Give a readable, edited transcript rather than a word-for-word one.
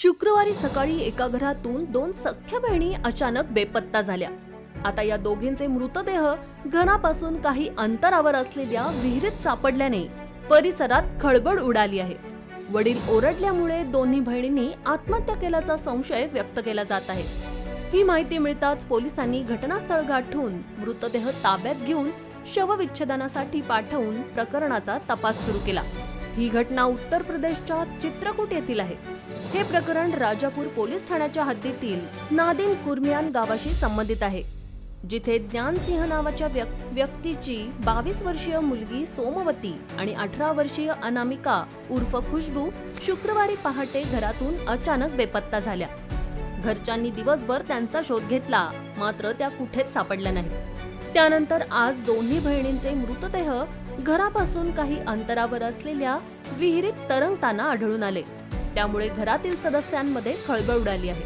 शुक्रवारी सकाळी एका घरातून दोन सख्ख्या बहिणी अचानक बेपत्ता झाल्या। आता या दोघींचे मृतदेह घरापासून काही अंतरावर असलेल्या विहिरीत सापडल्याने परिसरात खळबळ उडाली आहे। वडील ओरडल्यामुळे दोन्ही बहिणींनी आत्महत्या केल्याचा संशय व्यक्त केला जात आहे। ही माहिती मिळताच पोलिसांनी घटनास्थळ गाठून मृतदेह ताब्यात घेऊन शवविच्छेदनासाठी पाठवून प्रकरणाचा तपास सुरू केला। ही घटना उत्तर प्रदेशच्या चित्रकूट येथील आहे। हे प्रकरण राजापूर पोलीस ठाण्याच्या हद्दीतील नादिन कुर्मियान गावाशी संबंधित आहे, जिथे ज्ञानसिंह नावाच्या व्यक्तीची 22 वर्षीय मुलगी सोमवती आणि 18 वर्षीय अनामिका उर्फ खुशबू शुक्रवारी पहाटे घरातून अचानक बेपत्ता झाल्या। घरच्यांनी दिवसभर त्यांचा शोध घेतला, मात्र त्या कुठेच सापडल्या नाहीत। त्यानंतर आज दोन्ही बहिणींचे मृतदेह घरापासून काही अंतरावर असलेल्या विहिरीत तरंगताना आढळून आले। त्यामुळे घरातील सदस्यांमध्ये खळबळ उडाली आहे।